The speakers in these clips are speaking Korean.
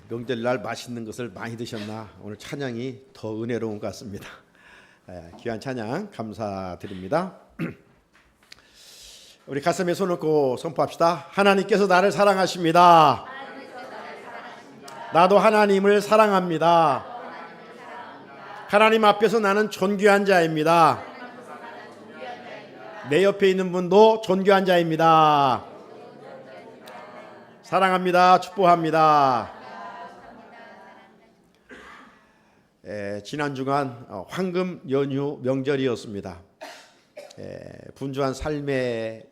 명절날 맛있는 것을 많이 드셨나? 오늘 찬양이 더 은혜로운 것 같습니다. 귀한 찬양 감사드립니다. 우리 가슴에 손 얹고 선포합시다. 하나님께서 나를 사랑하십니다. 나도 하나님을 사랑합니다. 하나님 앞에서 나는 존귀한 자입니다. 내 옆에 있는 분도 존귀한 자입니다. 사랑합니다. 축복합니다. 지난 주간 황금 연휴 명절이었습니다. 분주한 삶의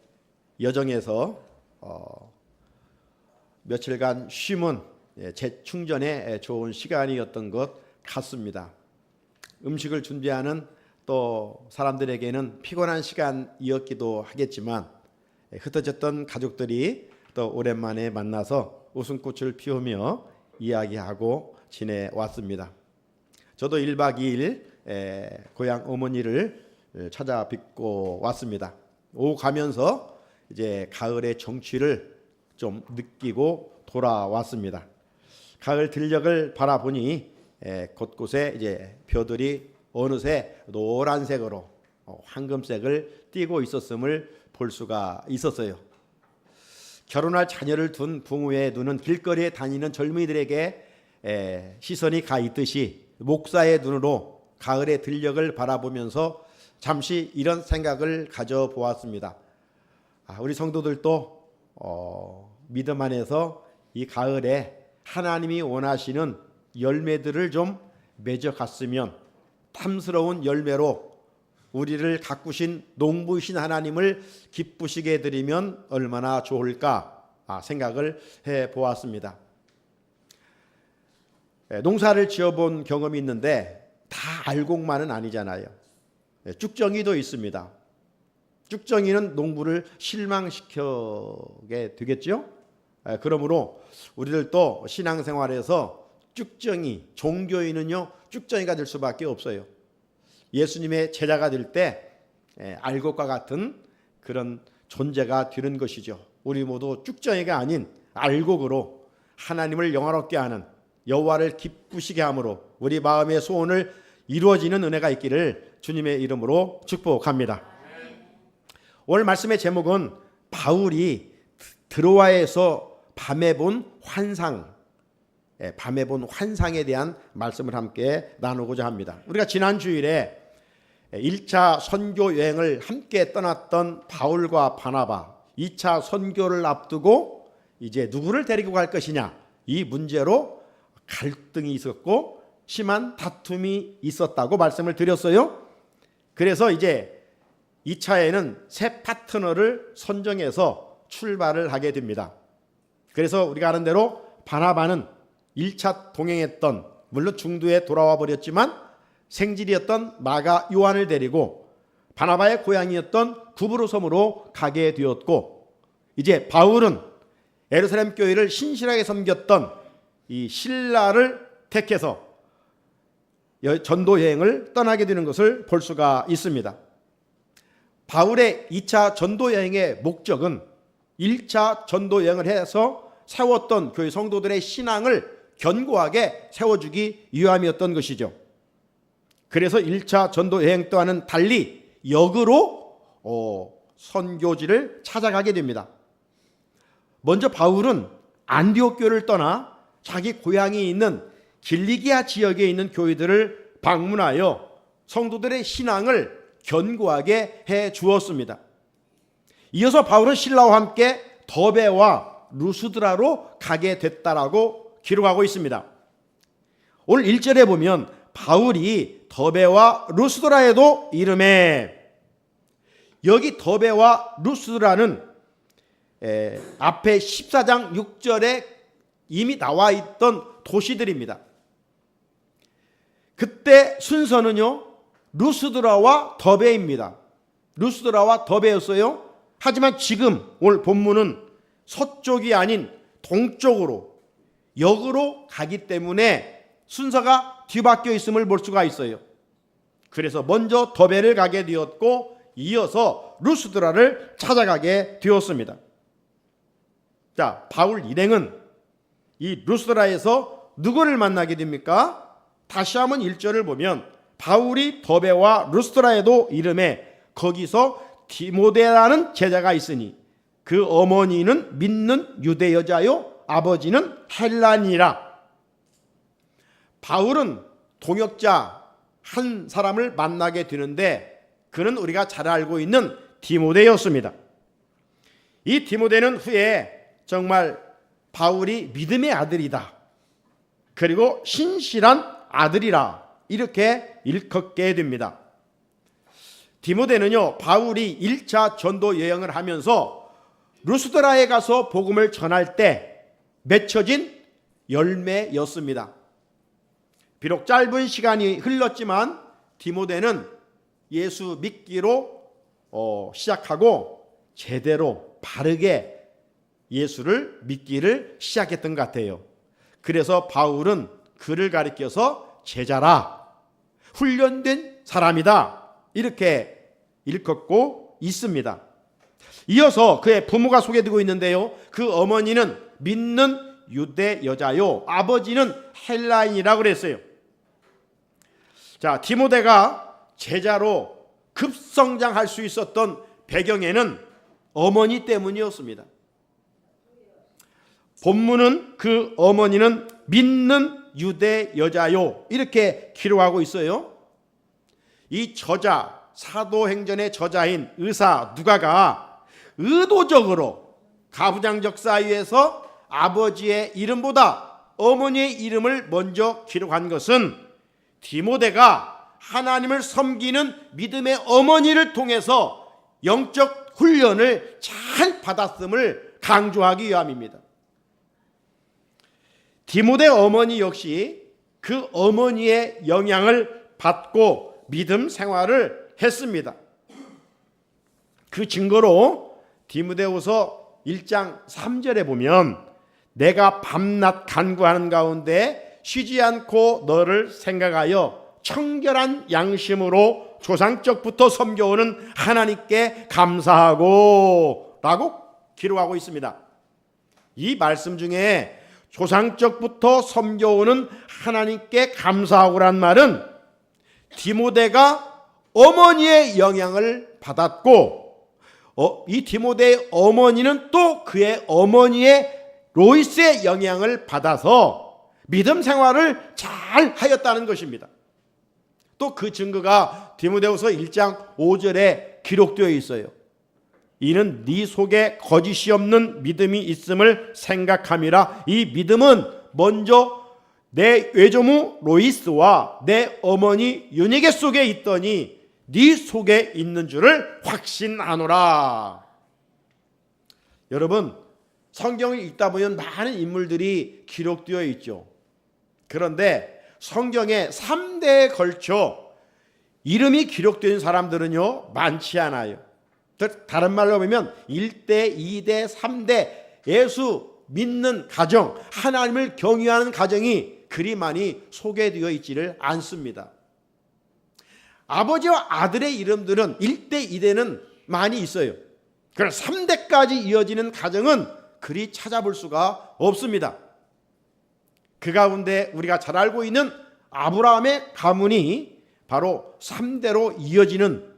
여정에서 며칠간 쉼은 재충전에 좋은 시간이었던 것 같습니다. 음식을 준비하는 또 사람들에게는 피곤한 시간이었기도 하겠지만 흩어졌던 가족들이 또 오랜만에 만나서 웃음꽃을 피우며 이야기하고 지내왔습니다. 저도 1박 2일 고향 어머니를 찾아뵙고 왔습니다. 오후 가면서 이제 가을의 정취를 좀 느끼고 돌아왔습니다. 가을 들녘을 바라보니 곳곳에 이제 벼들이 어느새 노란색으로 황금색을 띠고 있었음을 볼 수가 있었어요. 결혼할 자녀를 둔 부모의 눈은 길거리에 다니는 젊은이들에게 시선이 가 있듯이 목사의 눈으로 가을의 들녘을 바라보면서 잠시 이런 생각을 가져보았습니다. 우리 성도들도 믿음 안에서 이 가을에 하나님이 원하시는 열매들을 좀 맺어갔으면 탐스러운 열매로 우리를 가꾸신 농부이신 하나님을 기쁘시게 해드리면 얼마나 좋을까 생각을 해보았습니다. 농사를 지어본 경험이 있는데 다 알곡만은 아니잖아요. 쭉정이도 있습니다. 쭉정이는 농부를 실망시키게 되겠죠. 그러므로 우리들도 신앙생활에서 쭉정이, 종교인은요 쭉정이가 될 수밖에 없어요. 예수님의 제자가 될 때 알곡과 같은 그런 존재가 되는 것이죠. 우리 모두 쭉정이가 아닌 알곡으로 하나님을 영화롭게 하는, 여호와를 기쁘시게 함으로 우리 마음의 소원을 이루어지는 은혜가 있기를 주님의 이름으로 축복합니다. 오늘 말씀의 제목은 바울이 드로아에서 밤에 본 환상, 밤에 본 환상에 대한 말씀을 함께 나누고자 합니다. 우리가 지난 주일에 1차 선교 여행을 함께 떠났던 바울과 바나바, 2차 선교를 앞두고 이제 누구를 데리고 갈 것이냐, 이 문제로 갈등이 있었고 심한 다툼이 있었다고 말씀을 드렸어요. 그래서 이제 2차에는 새 파트너를 선정해서 출발을 하게 됩니다. 그래서 우리가 아는 대로 바나바는 1차 동행했던, 물론 중도에 돌아와 버렸지만 생질이었던 마가 요한을 데리고 바나바의 고향이었던 구브로 섬으로 가게 되었고, 이제 바울은 예루살렘 교회를 신실하게 섬겼던 이 실라를 택해서 전도 여행을 떠나게 되는 것을 볼 수가 있습니다. 바울의 2차 전도 여행의 목적은 1차 전도 여행을 해서 세웠던 교회 성도들의 신앙을 견고하게 세워주기 위함이었던 것이죠. 그래서 1차 전도 여행 또한은 달리 역으로 선교지를 찾아가게 됩니다. 먼저 바울은 안디옥 교회를 떠나 자기 고향이 있는 길리기아 지역에 있는 교회들을 방문하여 성도들의 신앙을 견고하게 해 주었습니다. 이어서 바울은 실라와 함께 더베와 루스드라로 가게 됐다라고 기록하고 있습니다. 오늘 1절에 보면 바울이 더베와 루스드라에도 이름에, 여기 더베와 루스드라는 앞에 14장 6절에 이미 나와 있던 도시들입니다. 그때 순서는요 루스드라와 더베입니다. 루스드라와 더베였어요. 하지만 지금 오늘 본문은 서쪽이 아닌 동쪽으로, 역으로 가기 때문에 순서가 뒤바뀌어 있음을 볼 수가 있어요. 그래서 먼저 더베를 가게 되었고 이어서 루스드라를 찾아가게 되었습니다. 자, 바울 일행은 이 루스드라에서 누구를 만나게 됩니까? 다시 한번 1절을 보면 바울이 더베와 루스트라에도 이름에 거기서 디모데라는 제자가 있으니 그 어머니는 믿는 유대 여자요 아버지는 헬라니라. 바울은 동역자 한 사람을 만나게 되는데 그는 우리가 잘 알고 있는 디모데였습니다. 이 디모데는 후에 정말 바울이 믿음의 아들이다, 그리고 신실한 아들이라 이렇게 일컫게 됩니다. 디모데는요, 바울이 1차 전도 여행을 하면서 루스드라에 가서 복음을 전할 때 맺혀진 열매였습니다. 비록 짧은 시간이 흘렀지만 디모데는 예수 믿기로 시작하고 제대로 바르게 예수를 믿기를 시작했던 것 같아요. 그래서 바울은 그를 가리켜서 제자라, 훈련된 사람이다 이렇게 일컫고 있습니다. 이어서 그의 부모가 소개되고 있는데요, 그 어머니는 믿는 유대 여자요 아버지는 헬라인이라고 그랬어요. 자, 디모데가 제자로 급성장할 수 있었던 배경에는 어머니 때문이었습니다. 본문은 그 어머니는 믿는 유대 여자요 이렇게 기록하고 있어요. 이 저자, 사도행전의 저자인 의사 누가가 의도적으로 가부장적 사유에서 아버지의 이름보다 어머니의 이름을 먼저 기록한 것은 디모데가 하나님을 섬기는 믿음의 어머니를 통해서 영적 훈련을 잘 받았음을 강조하기 위함입니다. 디모데 어머니 역시 그 어머니의 영향을 받고 믿음 생활을 했습니다. 그 증거로 디모데후서 1장 3절에 보면 내가 밤낮 간구하는 가운데 쉬지 않고 너를 생각하여 청결한 양심으로 조상적부터 섬겨오는 하나님께 감사하고 라고 기록하고 있습니다. 이 말씀 중에 조상적부터 섬겨오는 하나님께 감사하고란 말은 디모데가 어머니의 영향을 받았고 이 디모데의 어머니는 또 그의 어머니의 로이스의 영향을 받아서 믿음 생활을 잘 하였다는 것입니다. 또 그 증거가 디모데후서 1장 5절에 기록되어 있어요. 이는 네 속에 거짓이 없는 믿음이 있음을 생각함이라. 이 믿음은 먼저 내 외조모 로이스와 내 어머니 유니게 속에 있더니 네 속에 있는 줄을 확신하노라. 여러분, 성경을 읽다 보면 많은 인물들이 기록되어 있죠. 그런데 성경에 3대에 걸쳐 이름이 기록된 사람들은요 많지 않아요. 다른 말로 보면 1대, 2대, 3대 예수 믿는 가정, 하나님을 경외하는 가정이 그리 많이 소개되어 있지를 않습니다. 아버지와 아들의 이름들은 1대, 2대는 많이 있어요. 그러나 3대까지 이어지는 가정은 그리 찾아볼 수가 없습니다. 그 가운데 우리가 잘 알고 있는 아브라함의 가문이 바로 3대로 이어지는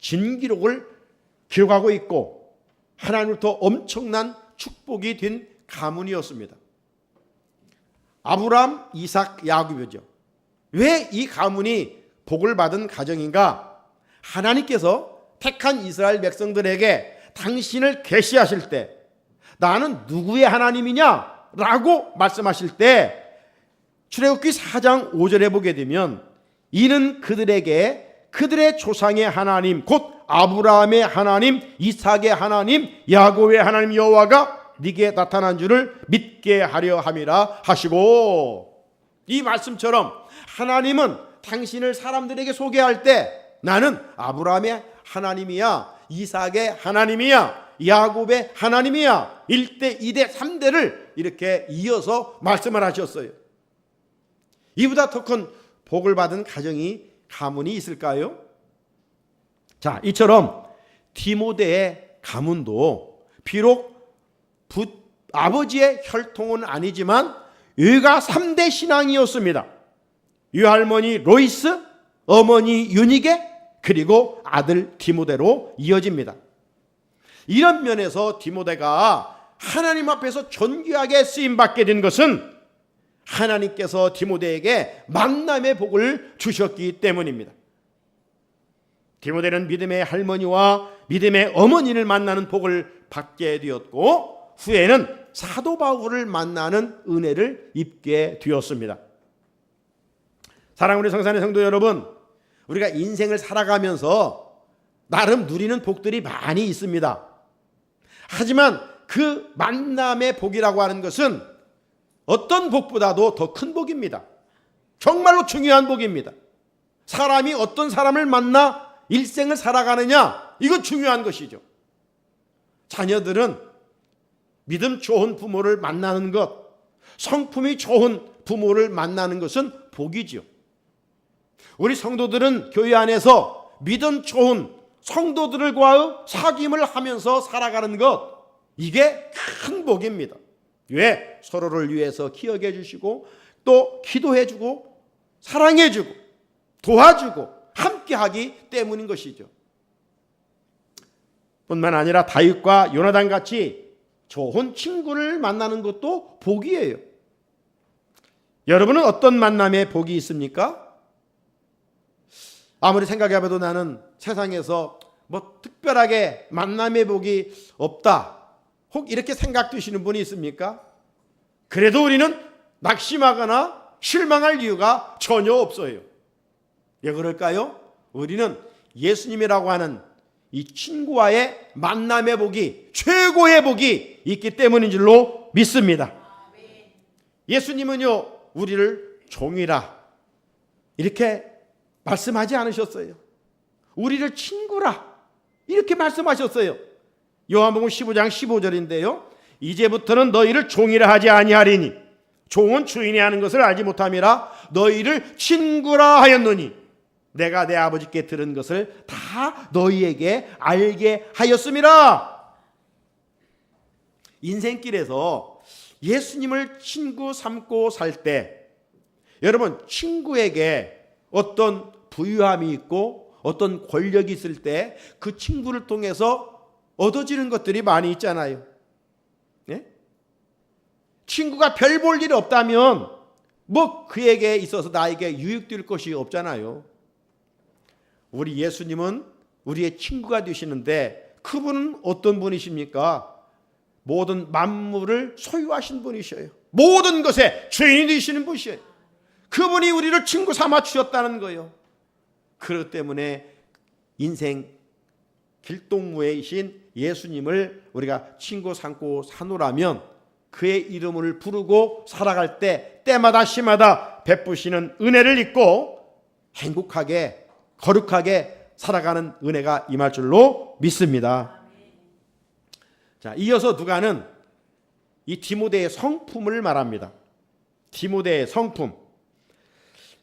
진기록을 기록하고 있고 하나님으로부터 엄청난 축복이 된 가문이었습니다. 아브라함, 이삭, 야곱이죠. 왜 이 가문이 복을 받은 가정인가? 하나님께서 택한 이스라엘 백성들에게 당신을 계시하실 때 나는 누구의 하나님이냐? 라고 말씀하실 때 출애굽기 4장 5절에 보게 되면 이는 그들에게 그들의 조상의 하나님 곧 아브라함의 하나님, 이삭의 하나님, 야곱의 하나님 여호와가 네게 나타난 줄을 믿게 하려 함이라 하시고, 이 말씀처럼 하나님은 당신을 사람들에게 소개할 때 나는 아브라함의 하나님이야, 이삭의 하나님이야, 야곱의 하나님이야, 1대, 2대, 3대를 이렇게 이어서 말씀을 하셨어요. 이보다 더 큰 복을 받은 가문이 있을까요? 자, 이처럼 디모데의 가문도 비록 아버지의 혈통은 아니지만 여기가 3대 신앙이었습니다. 유할머니 로이스, 어머니 유니게, 그리고 아들 디모데로 이어집니다. 이런 면에서 디모데가 하나님 앞에서 존귀하게 쓰임받게 된 것은 하나님께서 디모데에게 만남의 복을 주셨기 때문입니다. 디모데는 믿음의 할머니와 믿음의 어머니를 만나는 복을 받게 되었고, 후에는 사도 바울을 만나는 은혜를 입게 되었습니다. 사랑하는 성산의 성도 여러분, 우리가 인생을 살아가면서 나름 누리는 복들이 많이 있습니다. 하지만 그 만남의 복이라고 하는 것은 어떤 복보다도 더 큰 복입니다. 정말로 중요한 복입니다. 사람이 어떤 사람을 만나 일생을 살아가느냐, 이건 중요한 것이죠. 자녀들은 믿음 좋은 부모를 만나는 것, 성품이 좋은 부모를 만나는 것은 복이죠. 우리 성도들은 교회 안에서 믿음 좋은 성도들과의 사귐을 하면서 살아가는 것, 이게 큰 복입니다. 왜? 서로를 위해서 기억해 주시고 또 기도해 주고 사랑해 주고 도와주고 함께하기 때문인 것이죠. 뿐만 아니라 다윗과 요나단 같이 좋은 친구를 만나는 것도 복이에요. 여러분은 어떤 만남에 복이 있습니까? 아무리 생각해봐도 나는 세상에서 뭐 특별하게 만남의 복이 없다, 혹 이렇게 생각되시는 분이 있습니까? 그래도 우리는 낙심하거나 실망할 이유가 전혀 없어요. 왜 그럴까요? 우리는 예수님이라고 하는 이 친구와의 만남의 복이, 최고의 복이 있기 때문인 줄로 믿습니다. 예수님은요, 우리를 종이라 이렇게 말씀하지 않으셨어요. 우리를 친구라 이렇게 말씀하셨어요. 요한복음 15장 15절인데요. 이제부터는 너희를 종이라 하지 아니하리니 종은 주인이 하는 것을 알지 못함이라 너희를 친구라 하였노니 내가 내 아버지께 들은 것을 다 너희에게 알게 하였음이라. 인생길에서 예수님을 친구 삼고 살 때 여러분, 친구에게 어떤 부유함이 있고 어떤 권력이 있을 때 그 친구를 통해서 얻어지는 것들이 많이 있잖아요. 네? 친구가 별 볼 일이 없다면 뭐 그에게 있어서 나에게 유익될 것이 없잖아요. 우리 예수님은 우리의 친구가 되시는데 그분은 어떤 분이십니까? 모든 만물을 소유하신 분이셔요. 모든 것의 주인이 되시는 분이셔요. 그분이 우리를 친구 삼아 주셨다는 거예요. 그렇기 때문에 인생 길동무이신 예수님을 우리가 친구 삼고 사노라면 그의 이름을 부르고 살아갈 때 때마다 시마다 베푸시는 은혜를 잊고 행복하게 거룩하게 살아가는 은혜가 임할 줄로 믿습니다. 자, 이어서 누가는 이 디모데의 성품을 말합니다. 디모데의 성품.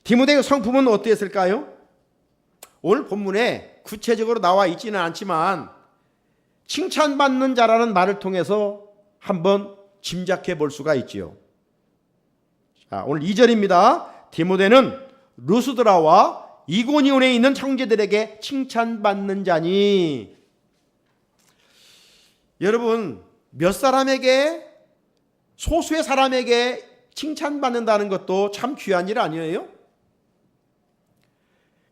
디모데의 성품은 어땠을까요? 오늘 본문에 구체적으로 나와 있지는 않지만 칭찬받는 자라는 말을 통해서 한번 짐작해 볼 수가 있지요. 자, 오늘 2절입니다. 디모데는 루스드라와 이고니온에 있는 형제들에게 칭찬받는 자니. 여러분, 몇 사람에게, 소수의 사람에게 칭찬받는다는 것도 참 귀한 일 아니에요?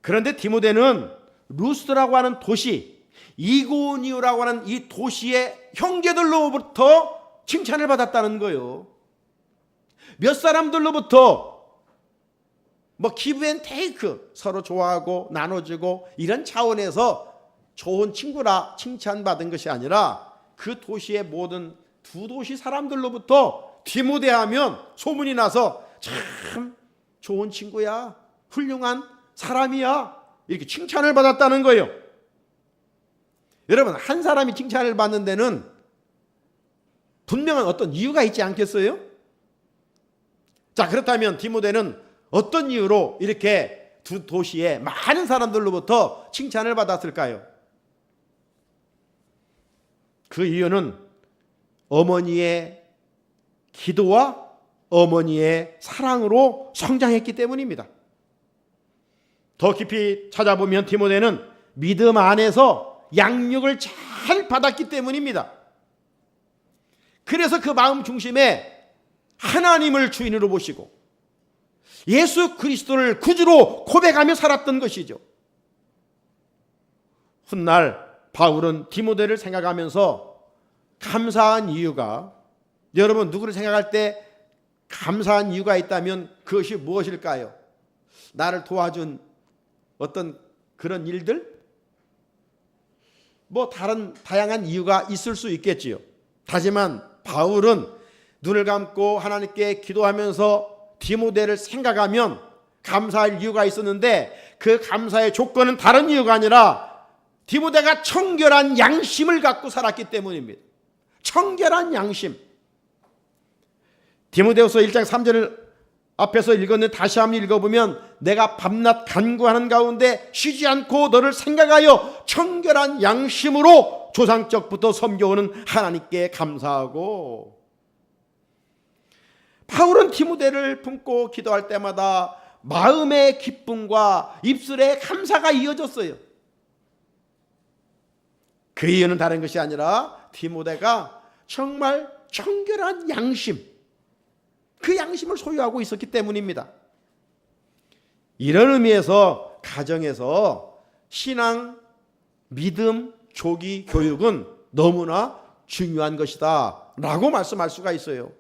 그런데 디모데는 루스드라고 하는 도시, 이고니오라고 하는 이 도시의 형제들로부터 칭찬을 받았다는 거예요. 몇 사람들로부터 뭐 기브 앤 테이크, 서로 좋아하고 나눠주고 이런 차원에서 좋은 친구라 칭찬받은 것이 아니라 그 도시의 모든 두 도시 사람들로부터 디모데 하면 소문이 나서 참 좋은 친구야, 훌륭한 사람이야, 이렇게 칭찬을 받았다는 거예요. 여러분, 한 사람이 칭찬을 받는 데는 분명한 어떤 이유가 있지 않겠어요? 자, 그렇다면 디모데는 어떤 이유로 이렇게 두 도시의 많은 사람들로부터 칭찬을 받았을까요? 그 이유는 어머니의 기도와 어머니의 사랑으로 성장했기 때문입니다. 더 깊이 찾아보면 디모데는 믿음 안에서 양육을 잘 받았기 때문입니다. 그래서 그 마음 중심에 하나님을 주인으로 보시고 예수 그리스도를 구주로 고백하며 살았던 것이죠. 훗날 바울은 디모데를 생각하면서 감사한 이유가, 여러분 누구를 생각할 때 감사한 이유가 있다면 그것이 무엇일까요? 나를 도와준 어떤 그런 일들? 뭐 다른 다양한 이유가 있을 수 있겠지요. 하지만 바울은 눈을 감고 하나님께 기도하면서 디모데를 생각하면 감사할 이유가 있었는데, 그 감사의 조건은 다른 이유가 아니라 디모데가 청결한 양심을 갖고 살았기 때문입니다. 청결한 양심. 디모데후서 1장 3절을 앞에서 읽었는데 다시 한번 읽어보면, 내가 밤낮 간구하는 가운데 쉬지 않고 너를 생각하여 청결한 양심으로 조상적부터 섬겨오는 하나님께 감사하고. 바울은 디모데를 품고 기도할 때마다 마음의 기쁨과 입술의 감사가 이어졌어요. 그 이유는 다른 것이 아니라 디모데가 정말 청결한 양심, 그 양심을 소유하고 있었기 때문입니다. 이런 의미에서 가정에서 신앙, 믿음, 조기 교육은 너무나 중요한 것이다 라고 말씀할 수가 있어요.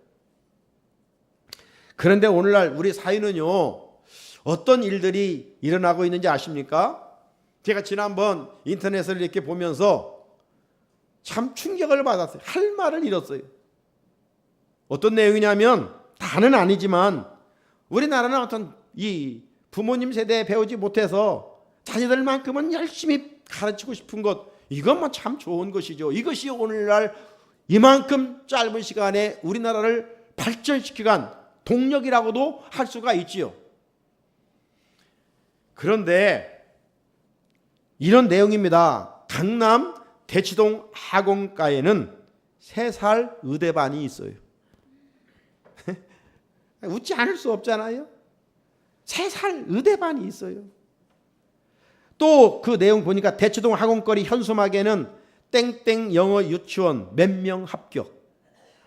그런데 오늘날 우리 사회는요, 어떤 일들이 일어나고 있는지 아십니까? 제가 지난번 인터넷을 이렇게 보면서 참 충격을 받았어요. 할 말을 잃었어요. 어떤 내용이냐면, 다는 아니지만 우리나라는 어떤 이 부모님 세대에 배우지 못해서 자녀들만큼은 열심히 가르치고 싶은 것, 이것만 참 좋은 것이죠. 이것이 오늘날 이만큼 짧은 시간에 우리나라를 발전시키간 동력이라고도 할 수가 있지요. 그런데 이런 내용입니다. 강남 대치동 학원가에는 3살 의대반이 있어요. 웃지 않을 수 없잖아요. 3살 의대반이 있어요. 또 그 내용 보니까 대치동 학원거리 현수막에는 땡땡 영어 유치원 몇 명 합격,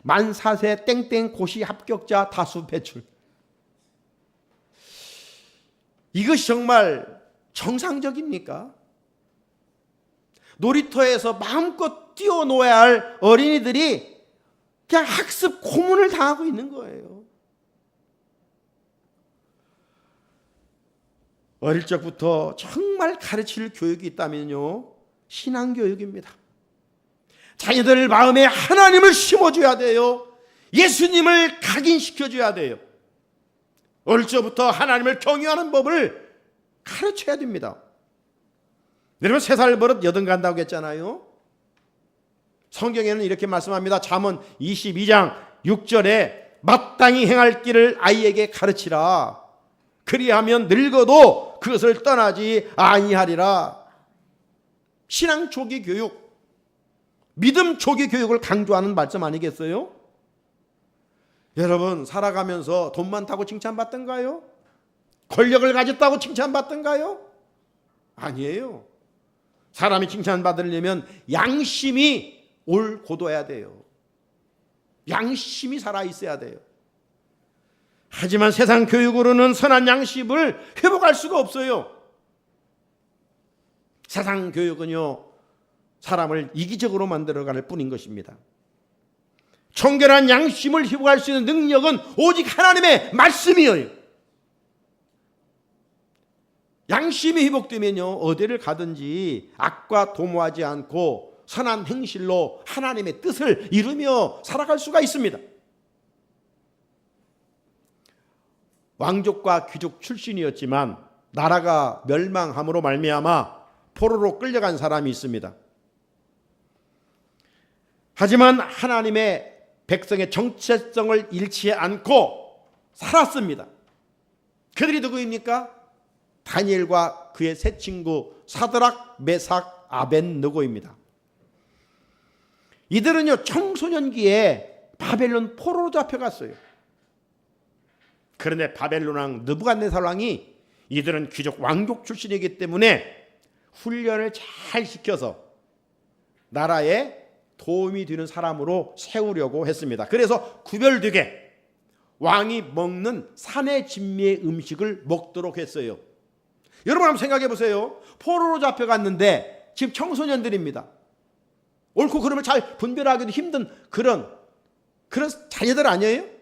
만 4세 땡땡 고시 합격자 다수 배출. 이것이 정말 정상적입니까? 놀이터에서 마음껏 뛰어놀아야 할 어린이들이 그냥 학습 고문을 당하고 있는 거예요. 어릴 적부터 정말 가르칠 교육이 있다면요, 신앙교육입니다. 자녀들 마음에 하나님을 심어줘야 돼요. 예수님을 각인시켜줘야 돼요. 어릴 적부터 하나님을 경외하는 법을 가르쳐야 됩니다. 여러분 3살 버릇 여든 간다고 했잖아요. 성경에는 이렇게 말씀합니다. 잠언 22장 6절에 마땅히 행할 길을 아이에게 가르치라. 그리하면 늙어도 그것을 떠나지 아니하리라. 신앙 조기 교육, 믿음 조기 교육을 강조하는 말씀 아니겠어요? 여러분 살아가면서 돈 많다고 칭찬받던가요? 권력을 가졌다고 칭찬받던가요? 아니에요. 사람이 칭찬받으려면 양심이 올곧아야 돼요. 양심이 살아있어야 돼요. 하지만 세상 교육으로는 선한 양심을 회복할 수가 없어요. 세상 교육은요, 사람을 이기적으로 만들어갈 뿐인 것입니다. 청결한 양심을 회복할 수 있는 능력은 오직 하나님의 말씀이에요. 양심이 회복되면요, 어디를 가든지 악과 도모하지 않고 선한 행실로 하나님의 뜻을 이루며 살아갈 수가 있습니다. 왕족과 귀족 출신이었지만 나라가 멸망함으로 말미암아 포로로 끌려간 사람이 있습니다. 하지만 하나님의 백성의 정체성을 잃지 않고 살았습니다. 그들이 누구입니까? 다니엘과 그의 세 친구 사드락, 메삭, 아벤느고입니다. 이들은요, 청소년기에 바벨론 포로로 잡혀갔어요. 그런데 바벨론 왕 느부갓네살 왕이 이들은 귀족 왕족 출신이기 때문에 훈련을 잘 시켜서 나라에 도움이 되는 사람으로 세우려고 했습니다. 그래서 구별되게 왕이 먹는 산의 진미의 음식을 먹도록 했어요. 여러분 한번 생각해 보세요. 포로로 잡혀갔는데 지금 청소년들입니다. 옳고 그름을 잘 분별하기도 힘든 그런 자녀들 아니에요?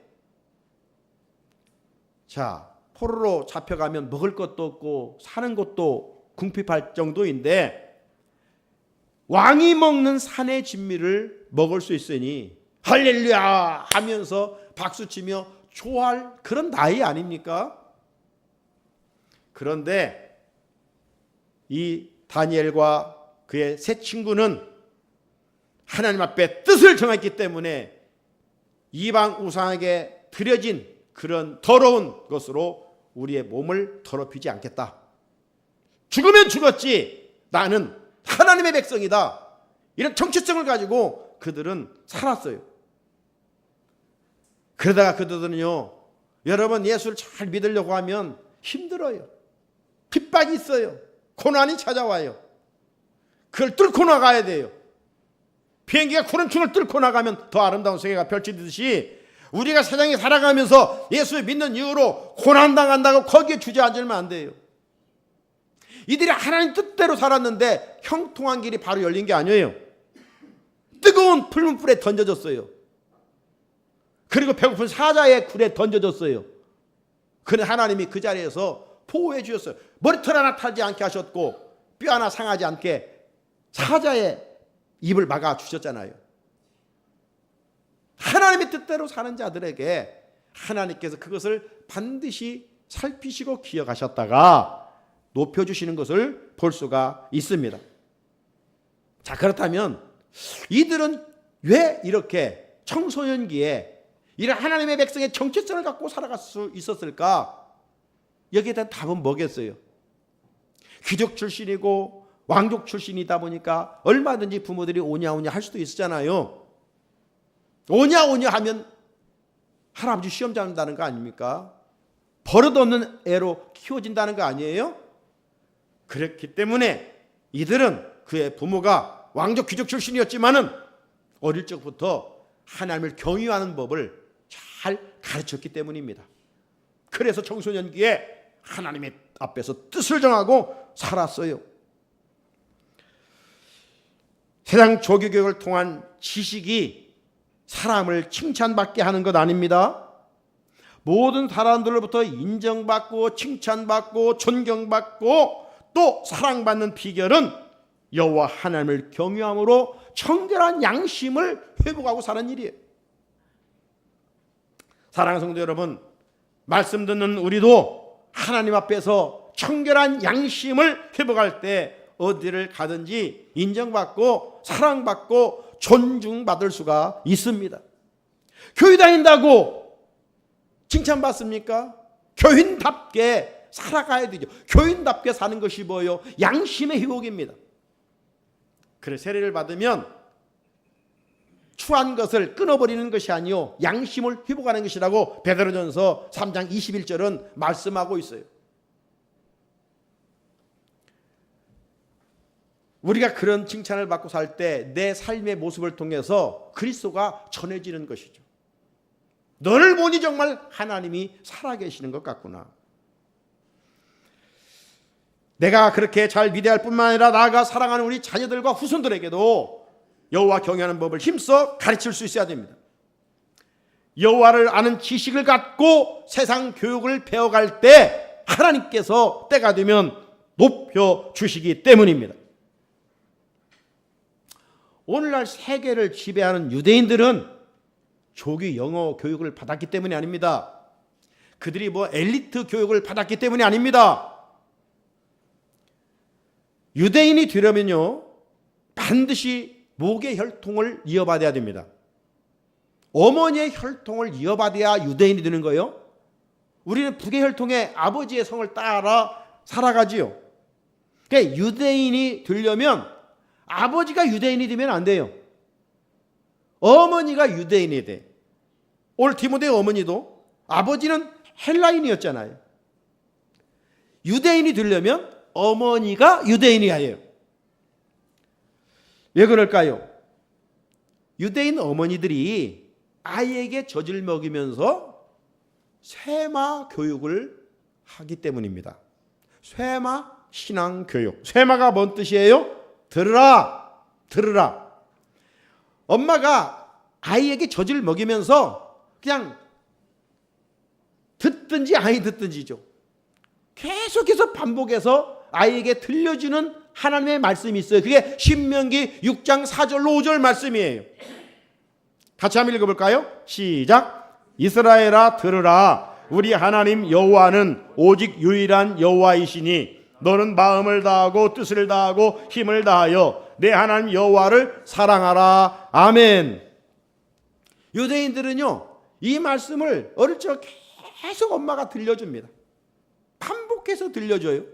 자, 포로로 잡혀가면 먹을 것도 없고 사는 것도 궁핍할 정도인데 왕이 먹는 산의 진미를 먹을 수 있으니 할렐루야 하면서 박수치며 좋아할 그런 나이 아닙니까? 그런데 이 다니엘과 그의 세 친구는 하나님 앞에 뜻을 정했기 때문에 이방 우상에게 드려진 그런 더러운 것으로 우리의 몸을 더럽히지 않겠다. 죽으면 죽었지 나는 하나님의 백성이다. 이런 정체성을 가지고 그들은 살았어요. 그러다가 그들은요, 여러분 예수를 잘 믿으려고 하면 힘들어요. 핍박이 있어요. 고난이 찾아와요. 그걸 뚫고 나가야 돼요. 비행기가 구름층을 뚫고 나가면 더 아름다운 세계가 펼쳐지듯이 우리가 세상에 살아가면서 예수를 믿는 이유로 고난당한다고 거기에 주저앉으면 안 돼요. 이들이 하나님 뜻대로 살았는데 형통한 길이 바로 열린 게 아니에요. 뜨거운 풀문불에 던져졌어요. 그리고 배고픈 사자의 굴에 던져졌어요. 그는 하나님이 그 자리에서 보호해 주셨어요. 머리털 하나 타지 않게 하셨고 뼈 하나 상하지 않게 사자의 입을 막아 주셨잖아요. 하나님의 뜻대로 사는 자들에게 하나님께서 그것을 반드시 살피시고 기억하셨다가 높여주시는 것을 볼 수가 있습니다. 자, 그렇다면 이들은 왜 이렇게 청소년기에 이런 하나님의 백성의 정체성을 갖고 살아갈 수 있었을까? 여기에 대한 답은 뭐겠어요? 귀족 출신이고 왕족 출신이다 보니까 얼마든지 부모들이 오냐오냐 할 수도 있었잖아요. 오냐오냐 하면 할아버지 시험 잡는다는 거 아닙니까? 버릇없는 애로 키워진다는 거 아니에요? 그렇기 때문에 이들은 그의 부모가 왕족 귀족 출신이었지만은 어릴 적부터 하나님을 경유하는 법을 잘 가르쳤기 때문입니다. 그래서 청소년기에 하나님의 앞에서 뜻을 정하고 살았어요. 세상 조교교육을 통한 지식이 사람을 칭찬받게 하는 것 아닙니다. 모든 사람들로부터 인정받고 칭찬받고 존경받고 또 사랑받는 비결은 여호와 하나님을 경유함으로 청결한 양심을 회복하고 사는 일이에요. 사랑하는 성도 여러분, 말씀 듣는 우리도 하나님 앞에서 청결한 양심을 회복할 때 어디를 가든지 인정받고 사랑받고 존중받을 수가 있습니다. 교회 다닌다고 칭찬받습니까? 교인답게 살아가야 되죠. 교인답게 사는 것이 뭐예요? 양심의 회복입니다. 그래, 세례를 받으면 추한 것을 끊어버리는 것이 아니요 양심을 회복하는 것이라고 베드로전서 3장 21절은 말씀하고 있어요. 우리가 그런 칭찬을 받고 살 때 내 삶의 모습을 통해서 그리스도가 전해지는 것이죠. 너를 보니 정말 하나님이 살아계시는 것 같구나. 내가 그렇게 잘 믿어야 할 뿐만 아니라 나아가 사랑하는 우리 자녀들과 후손들에게도 여호와 경외하는 법을 힘써 가르칠 수 있어야 됩니다. 여호와를 아는 지식을 갖고 세상 교육을 배워갈 때 하나님께서 때가 되면 높여주시기 때문입니다. 오늘날 세계를 지배하는 유대인들은 조기 영어 교육을 받았기 때문이 아닙니다. 그들이 엘리트 교육을 받았기 때문이 아닙니다. 유대인이 되려면요 반드시 목의 혈통을 이어받아야 됩니다. 어머니의 혈통을 이어받아야 유대인이 되는 거예요. 우리는 북의 혈통의 아버지의 성을 따라 살아가지요. 그러니까 유대인이 되려면 아버지가 유대인이 되면 안 돼요. 어머니가 유대인이 돼. 오늘 디모데 어머니도 아버지는 헬라인이었잖아요. 유대인이 되려면 어머니가 유대인이어야 해요. 왜 그럴까요? 유대인 어머니들이 아이에게 젖을 먹이면서 쇠마 교육을 하기 때문입니다. 쇠마 신앙 교육. 쇠마가 뭔 뜻이에요? 들으라, 들으라. 엄마가 아이에게 젖을 먹이면서 그냥 듣든지 아니 듣든지죠. 계속해서 반복해서 아이에게 들려주는 하나님의 말씀이 있어요. 그게 신명기 6장 4절로 5절 말씀이에요. 같이 한번 읽어볼까요? 시작. 이스라엘아 들으라. 우리 하나님 여호와는 오직 유일한 여호와이시니 너는 마음을 다하고 뜻을 다하고 힘을 다하여 내 하나님 여호와를 사랑하라. 아멘. 유대인들은요, 이 말씀을 어릴 적 계속 엄마가 들려줍니다. 반복해서 들려줘요.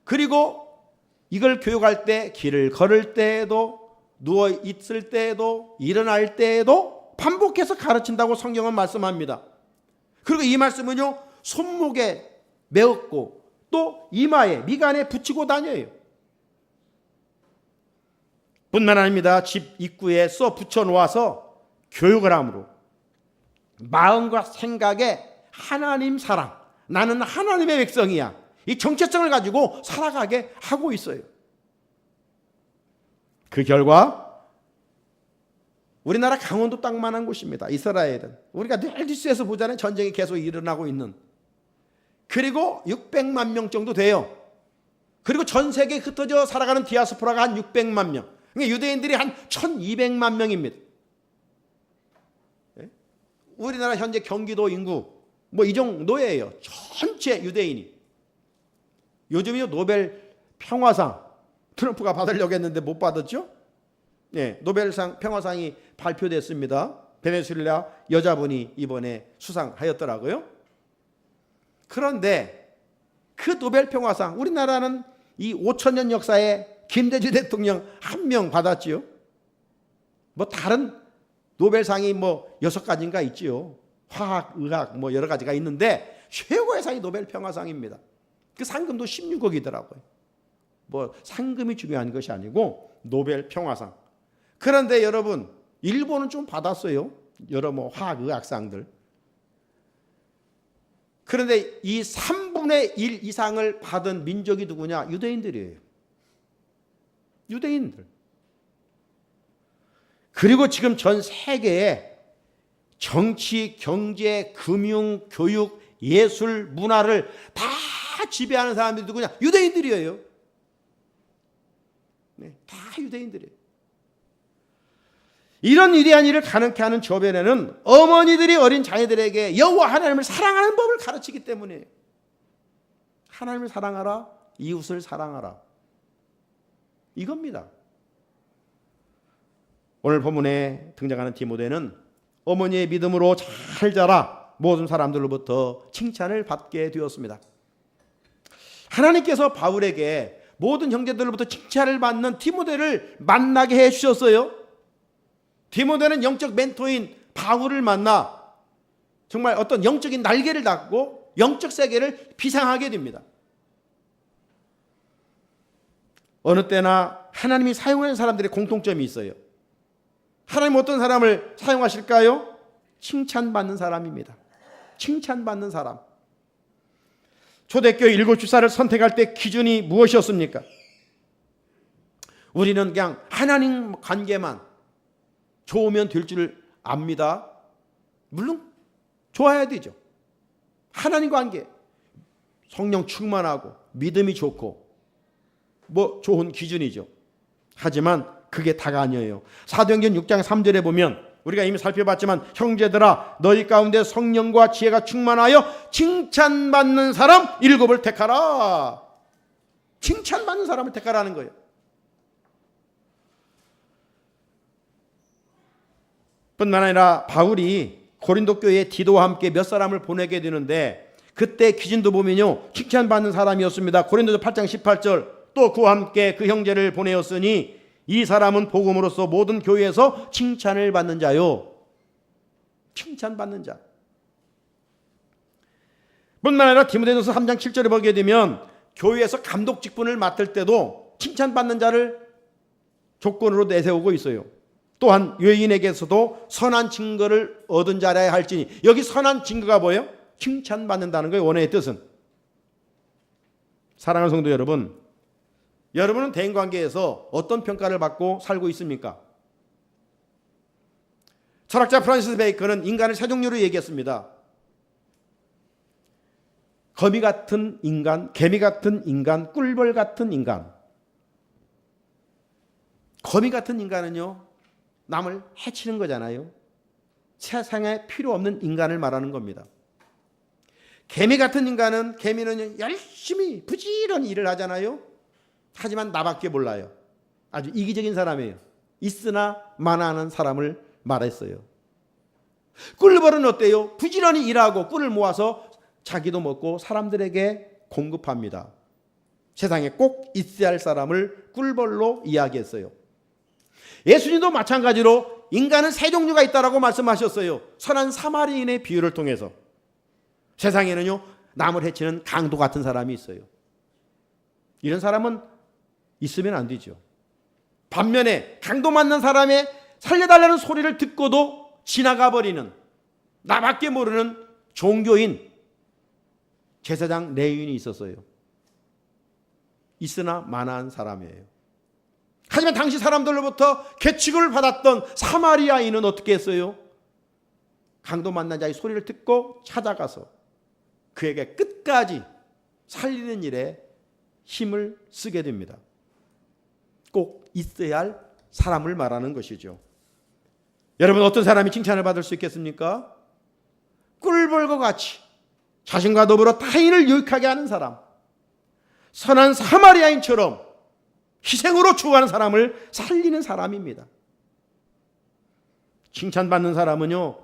그리고 이걸 교육할 때, 길을 걸을 때에도, 누워 있을 때에도, 일어날 때에도 반복해서 가르친다고 성경은 말씀합니다. 그리고 이 말씀은요, 손목에 메었고 또 이마에, 미간에 붙이고 다녀요. 뿐만 아닙니다. 집 입구에 써 붙여 놓아서 교육을 함으로 마음과 생각에 하나님 사랑, 나는 하나님의 백성이야, 이 정체성을 가지고 살아가게 하고 있어요. 그 결과 우리나라 강원도 땅만한 곳입니다. 이스라엘은 우리가 늘 뉴스에서 보잖아요. 전쟁이 계속 일어나고 있는. 그리고 600만 명 정도 돼요. 그리고 전 세계에 흩어져 살아가는 디아스포라가 한 600만 명. 그러니까 유대인들이 한 1200만 명입니다. 우리나라 현재 경기도 인구 뭐 이 정도예요. 전체 유대인이. 요즘이요, 노벨 평화상 트럼프가 받으려고 했는데 못 받았죠? 네, 노벨상 평화상이 발표됐습니다. 베네수엘라 여자분이 이번에 수상하였더라고요. 그런데 그 노벨 평화상, 우리나라는 이 5천년 역사에 김대중 대통령 한 명 받았지요. 뭐 다른 노벨상이 뭐 6가지인가 있지요. 화학, 의학 뭐 여러 가지가 있는데 최고의 상이 노벨 평화상입니다. 그 상금도 16억이더라고요. 뭐 상금이 중요한 것이 아니고 노벨 평화상. 그런데 여러분, 일본은 좀 받았어요. 여러 뭐 화학, 의학상들. 그런데 이 3분의 1 이상을 받은 민족이 누구냐? 유대인들이에요. 유대인들. 그리고 지금 전 세계에 정치, 경제, 금융, 교육, 예술, 문화를 다 지배하는 사람들이 누구냐? 유대인들이에요. 네, 다 유대인들이에요. 이런 위대한 일을 가능케 하는 저변에는 어머니들이 어린 자녀들에게 여호와 하나님을 사랑하는 법을 가르치기 때문에, 하나님을 사랑하라, 이웃을 사랑하라, 이겁니다. 오늘 본문에 등장하는 디모데는 어머니의 믿음으로 잘 자라 모든 사람들로부터 칭찬을 받게 되었습니다. 하나님께서 바울에게 모든 형제들로부터 칭찬을 받는 디모데를 만나게 해주셨어요. 디모데는 영적 멘토인 바울을 만나 정말 어떤 영적인 날개를 닫고 영적 세계를 비상하게 됩니다. 어느 때나 하나님이 사용하는 사람들의 공통점이 있어요. 하나님 어떤 사람을 사용하실까요? 칭찬받는 사람입니다. 칭찬받는 사람. 초대교회 7집사를 선택할 때 기준이 무엇이었습니까? 우리는 그냥 하나님 관계만 좋으면 될 줄 압니다. 물론 좋아야 되죠. 하나님 관계, 성령 충만하고 믿음이 좋고 뭐 좋은 기준이죠. 하지만 그게 다가 아니에요. 사도행전 6장 3절에 보면 우리가 이미 살펴봤지만 형제들아 너희 가운데 성령과 지혜가 충만하여 칭찬받는 사람 7을 택하라. 칭찬받는 사람을 택하라는 거예요. 뿐만 아니라 바울이 고린도 교회에 디도와 함께 몇 사람을 보내게 되는데 그때 기준도 보면요, 칭찬받는 사람이었습니다. 고린도서 8장 18절 또 그와 함께 그 형제를 보내었으니 이 사람은 복음으로써 모든 교회에서 칭찬을 받는 자요. 칭찬받는 자. 뿐만 아니라 디모데전서 3장 7절에 보게 되면 교회에서 감독 직분을 맡을 때도 칭찬받는 자를 조건으로 내세우고 있어요. 또한 유대인에게서도 선한 증거를 얻은 자라야 할지니, 여기 선한 증거가 뭐예요? 칭찬받는다는 거예요. 원어의 뜻은. 사랑하는 성도 여러분, 여러분은 대인관계에서 어떤 평가를 받고 살고 있습니까? 철학자 프란시스 베이컨은 인간을 세 종류로 얘기했습니다. 거미 같은 인간, 개미 같은 인간, 꿀벌 같은 인간. 거미 같은 인간은요, 남을 해치는 거잖아요. 세상에 필요 없는 인간을 말하는 겁니다. 개미 같은 인간은, 개미는 열심히 부지런히 일을 하잖아요. 하지만 나밖에 몰라요. 아주 이기적인 사람이에요. 있으나 마나하는 사람을 말했어요. 꿀벌은 어때요? 부지런히 일하고 꿀을 모아서 자기도 먹고 사람들에게 공급합니다. 세상에 꼭 있어야 할 사람을 꿀벌로 이야기했어요. 예수님도 마찬가지로 인간은 세 종류가 있다라고 말씀하셨어요. 선한 사마리인의 비유를 통해서. 세상에는요, 남을 해치는 강도 같은 사람이 있어요. 이런 사람은 있으면 안 되죠. 반면에 강도 맞는 사람의 살려달라는 소리를 듣고도 지나가 버리는, 나밖에 모르는 종교인, 제사장 레위인이 있었어요. 있으나 만한 사람이에요. 하지만 당시 사람들로부터 계축을 받았던 사마리아인은 어떻게 했어요? 강도 만난 자의 소리를 듣고 찾아가서 그에게 끝까지 살리는 일에 힘을 쓰게 됩니다. 꼭 있어야 할 사람을 말하는 것이죠. 여러분, 어떤 사람이 칭찬을 받을 수 있겠습니까? 꿀벌과 같이 자신과 더불어 타인을 유익하게 하는 사람, 선한 사마리아인처럼 희생으로 추구하는 사람을 살리는 사람입니다. 칭찬받는 사람은요,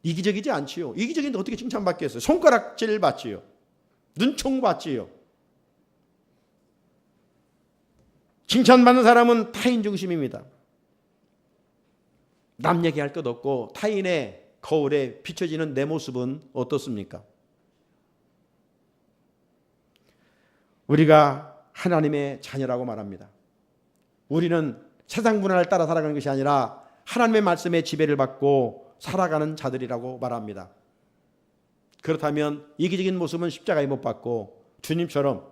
이기적이지 않지요. 이기적인데 어떻게 칭찬받겠어요? 손가락질 받지요. 눈총 받지요. 칭찬받는 사람은 타인 중심입니다. 남 얘기할 것 없고 타인의 거울에 비춰지는 내 모습은 어떻습니까? 우리가 하나님의 자녀라고 말합니다. 우리는 세상 문화를 따라 살아가는 것이 아니라 하나님의 말씀에 지배를 받고 살아가는 자들이라고 말합니다. 그렇다면 이기적인 모습은 십자가에 못 박고 주님처럼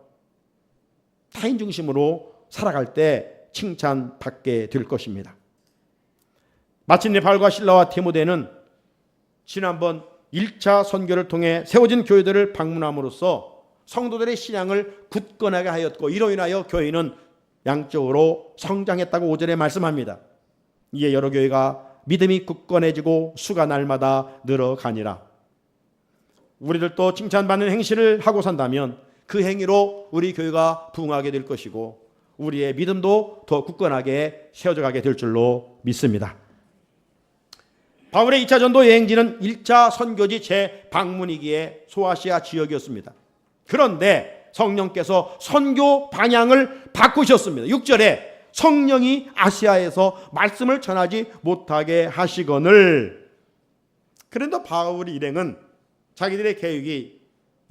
타인 중심으로 살아갈 때 칭찬받게 될 것입니다. 마침내 바울과 실라와 디모데는 지난번 1차 선교를 통해 세워진 교회들을 방문함으로써 성도들의 신앙을 굳건하게 하였고, 이로 인하여 교회는 양적으로 성장했다고 5절에 말씀합니다. 이에 여러 교회가 믿음이 굳건해지고 수가 날마다 늘어가니라. 우리들도 칭찬받는 행실을 하고 산다면 그 행위로 우리 교회가 부흥하게 될 것이고 우리의 믿음도 더 굳건하게 세워져 가게 될 줄로 믿습니다. 바울의 2차 전도 여행지는 1차 선교지 재방문이기에 소아시아 지역이었습니다. 그런데 성령께서 선교 방향을 바꾸셨습니다. 6절에 성령이 아시아에서 말씀을 전하지 못하게 하시거늘. 그런데 바울 일행은 자기들의 계획이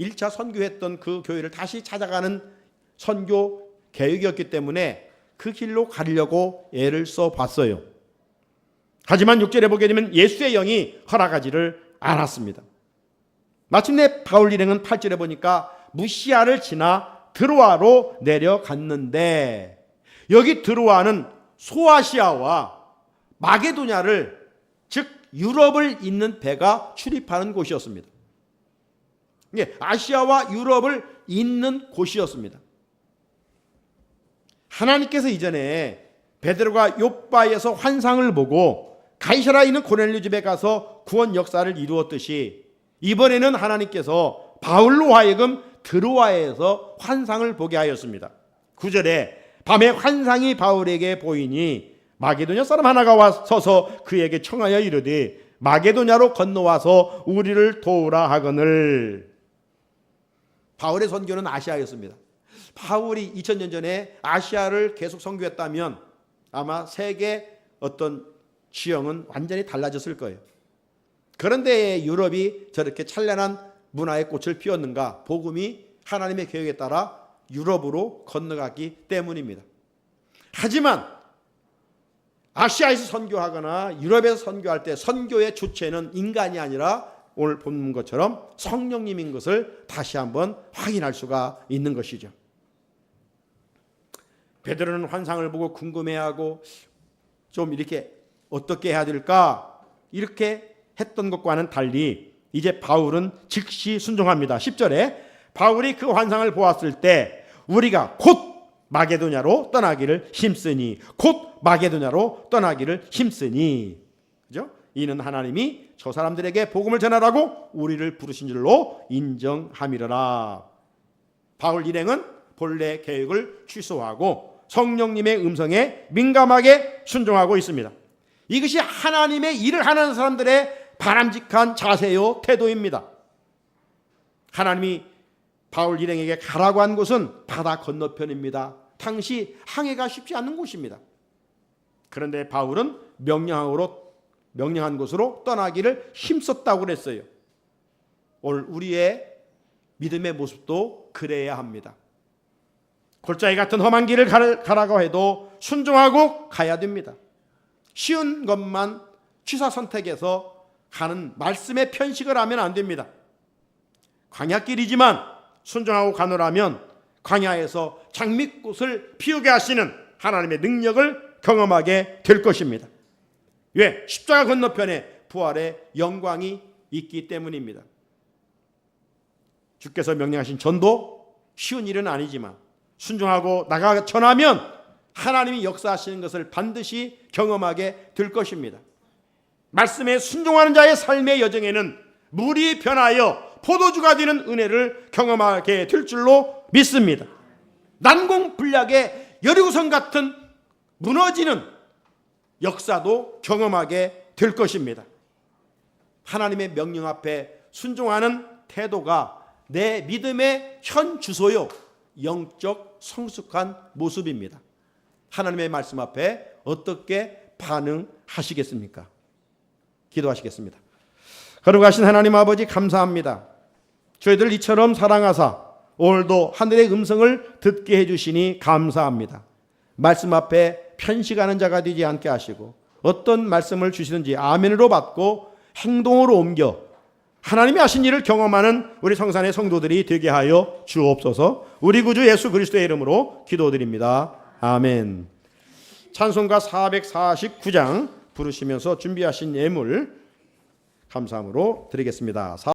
1차 선교했던 그 교회를 다시 찾아가는 선교 계획이었기 때문에 그 길로 가려고 애를 써봤어요. 하지만 6절에 보게 되면 예수의 영이 허락하지를 않았습니다. 마침내 바울 일행은 8절에 보니까 무시아를 지나 드로아로 내려갔는데, 여기 드로아는 소아시아와 마게도냐를, 즉 유럽을 잇는 배가 출입하는 곳이었습니다. 아시아와 유럽을 잇는 곳이었습니다. 하나님께서 이전에 베드로가 욥바에서 환상을 보고 가이사라에 있는 고넬료 집에 가서 구원 역사를 이루었듯이, 이번에는 하나님께서 바울로 하여금 드로아에서 환상을 보게 하였습니다. 9절에 밤에 환상이 바울에게 보이니 마게도냐 사람 하나가 와서서 그에게 청하여 이르되 마게도냐로 건너와서 우리를 도우라 하거늘. 바울의 선교는 아시아였습니다. 바울이 2000년 전에 아시아를 계속 선교했다면 아마 세계 어떤 지형은 완전히 달라졌을 거예요. 그런데 유럽이 저렇게 찬란한 문화의 꽃을 피웠는가? 복음이 하나님의 계획에 따라 유럽으로 건너갔기 때문입니다. 하지만 아시아에서 선교하거나 유럽에서 선교할 때 선교의 주체는 인간이 아니라 오늘 본 것처럼 성령님인 것을 다시 한번 확인할 수가 있는 것이죠. 베드로는 환상을 보고 궁금해하고 좀 이렇게 어떻게 해야 될까 이렇게 했던 것과는 달리 이제 바울은 즉시 순종합니다. 10절에 바울이 그 환상을 보았을 때 우리가 곧 마게도냐로 떠나기를 힘쓰니 곧 마게도냐로 떠나기를 힘쓰니 그죠? 이는 하나님이 저 사람들에게 복음을 전하라고 우리를 부르신 줄로 인정함이러라. 바울 일행은 본래 계획을 취소하고 성령님의 음성에 민감하게 순종하고 있습니다. 이것이 하나님의 일을 하는 사람들의 바람직한 자세요 태도입니다. 하나님이 바울 일행에게 가라고 한 곳은 바다 건너편입니다. 당시 항해가 쉽지 않은 곳입니다. 그런데 바울은 명령한 곳으로 떠나기를 힘썼다고 그랬어요. 오늘 우리의 믿음의 모습도 그래야 합니다. 골짜기 같은 험한 길을 가라고 해도 순종하고 가야 됩니다. 쉬운 것만 취사 선택해서 가는 말씀에 편식을 하면 안 됩니다. 광야길이지만 순종하고 가노라면 광야에서 장미꽃을 피우게 하시는 하나님의 능력을 경험하게 될 것입니다. 왜? 십자가 건너편에 부활의 영광이 있기 때문입니다. 주께서 명령하신 전도 쉬운 일은 아니지만 순종하고 나가 전하면 하나님이 역사하시는 것을 반드시 경험하게 될 것입니다. 말씀에 순종하는 자의 삶의 여정에는 물이 변하여 포도주가 되는 은혜를 경험하게 될 줄로 믿습니다. 난공불락의 여리고성 같은 무너지는 역사도 경험하게 될 것입니다. 하나님의 명령 앞에 순종하는 태도가 내 믿음의 현 주소요 영적 성숙한 모습입니다. 하나님의 말씀 앞에 어떻게 반응하시겠습니까? 기도하시겠습니다. 거룩하신 하나님 아버지 감사합니다. 저희들 이처럼 사랑하사 오늘도 하늘의 음성을 듣게 해주시니 감사합니다. 말씀 앞에 편식하는 자가 되지 않게 하시고 어떤 말씀을 주시든지 아멘으로 받고 행동으로 옮겨 하나님이 하신 일을 경험하는 우리 성산의 성도들이 되게 하여 주옵소서. 우리 구주 예수 그리스도의 이름으로 기도드립니다. 아멘. 찬송가 449장 부르시면서 준비하신 예물 감사함으로 드리겠습니다.